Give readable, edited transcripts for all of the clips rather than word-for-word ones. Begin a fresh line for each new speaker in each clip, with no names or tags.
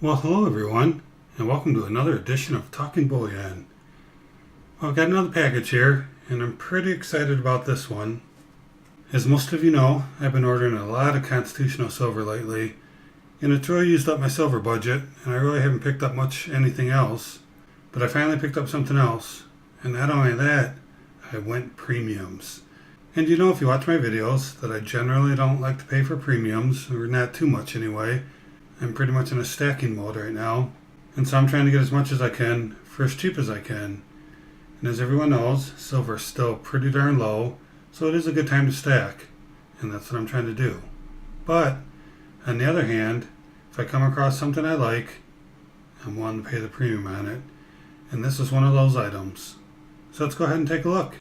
Well, hello everyone, and welcome to another edition of Talking Bullion. Well, I've got another package here, and I'm pretty excited about this one. As most of you know, I've been ordering a lot of constitutional silver lately, and it's really used up my silver budget, and I really haven't picked up much anything else. But I finally picked up something else, and not only that, I went premiums. And you know, if you watch my videos, that I generally don't like to pay for premiums, or not too much anyway. I'm pretty much in a stacking mode right now, and so I'm trying to get as much as I can for as cheap as I can. And as everyone knows, silver is still pretty darn low, so it is a good time to stack, and that's what I'm trying to do. But, on the other hand, if I come across something I like, I'm wanting to pay the premium on it, and this is one of those items. So let's go ahead and take a look.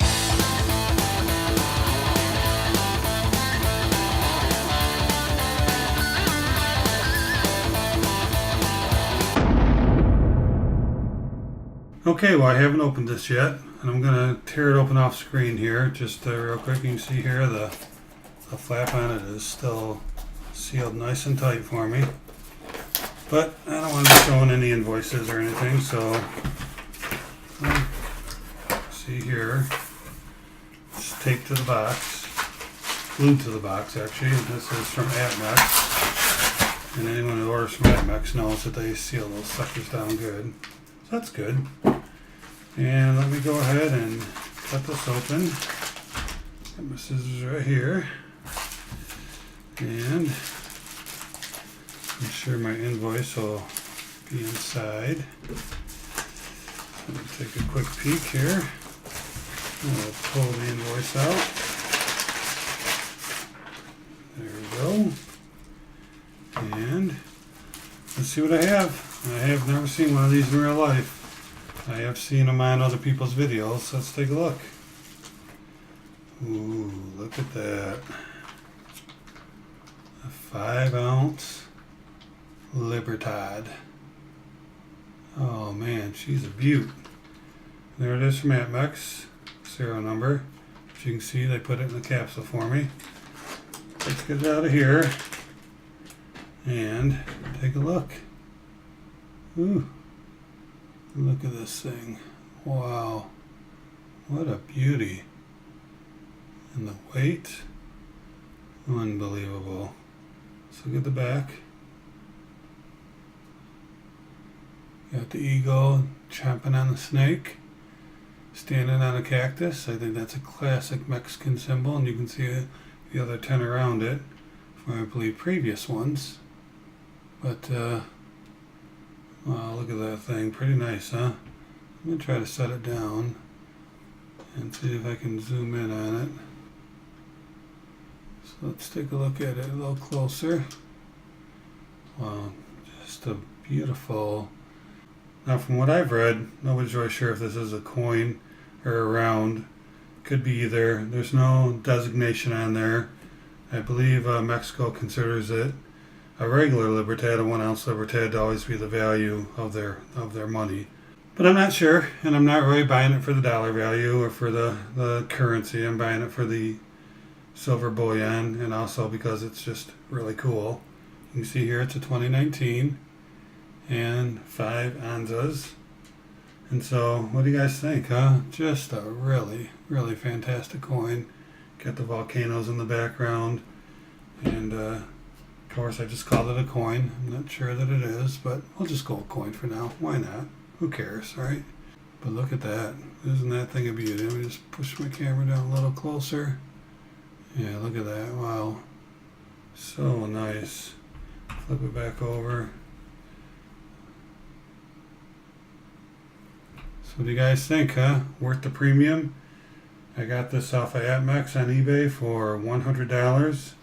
Okay, well I haven't opened this yet, and I'm going to tear it open off screen here, just real quick. You can see here the flap on it is still sealed nice and tight for me. But I don't want to be showing any invoices or anything, so see here, it's taped to the box, glued to the box actually. This is from Apmex, and anyone who orders from Apmex knows that they seal those suckers down good. So that's good. And let me go ahead and cut this open. Got my scissors right here. And I'm sure my invoice will be inside. Let me take a quick peek here. And we'll pull the invoice out. There we go. And let's see what I have. I have never seen one of these in real life. I have seen them on other people's videos, so let's take a look. Ooh, look at that. A 5-ounce Libertad. Oh man, she's a beaut. There it is from Apmex, serial number. As you can see, they put it in the capsule for me. Let's get it out of here and take a look. Ooh, look at this thing. Wow, what a beauty. And the weight, unbelievable. Let's look at the back. Got the eagle chomping on the snake, standing on a cactus. I think that's a classic Mexican symbol, and you can see the other 10 around it from, I believe, previous ones. But, wow, look at that thing. Pretty nice, huh? I'm going to try to set it down and see if I can zoom in on it. So let's take a look at it a little closer. Wow, just a beautiful... Now from what I've read, nobody's really sure if this is a coin or a round. Could be either. There's no designation on there. I believe Mexico considers it a regular Libertad, a 1-ounce Libertad, to always be the value of their money. But I'm not sure, and I'm not really buying it for the dollar value or for the currency. I'm buying it for the silver bullion, and also because it's just really cool. You can see here it's a 2019 and 5 onzas. And so, what do you guys think, huh? Just a really, really fantastic coin. Got the volcanoes in the background, and of course I just called it a coin. I'm not sure that it is, but we'll just go with coin for now. Why not? Who cares, right? But look at that. Isn't that thing a beauty? Let me just push my camera down a little closer. Yeah, look at that. Wow. So nice. Flip it back over. So what do you guys think, huh? Worth the premium? I got this off of Apmex on eBay for $100.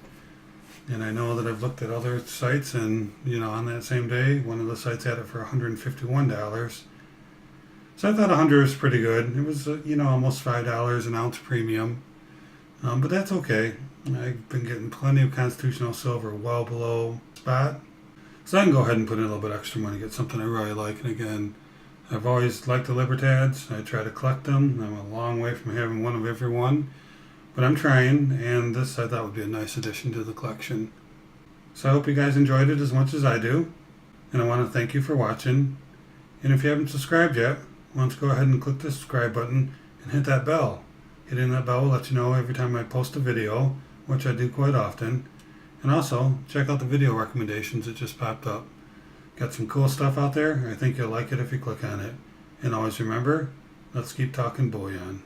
And I know that I've looked at other sites, and on that same day, one of the sites had it for $151. So I thought 100 was pretty good. It was, almost $5 an ounce premium. But that's okay. I've been getting plenty of constitutional silver well below spot. So I can go ahead and put in a little bit extra money, get something I really like. And again, I've always liked the Libertads. I try to collect them. I'm a long way from having one of every one. But I'm trying, and this I thought would be a nice addition to the collection. So I hope you guys enjoyed it as much as I do. And I want to thank you for watching. And if you haven't subscribed yet, why don't you go ahead and click the subscribe button and hit that bell. Hitting that bell will let you know every time I post a video, which I do quite often. And also, check out the video recommendations that just popped up. Got some cool stuff out there. I think you'll like it if you click on it. And always remember, let's keep talking bullion.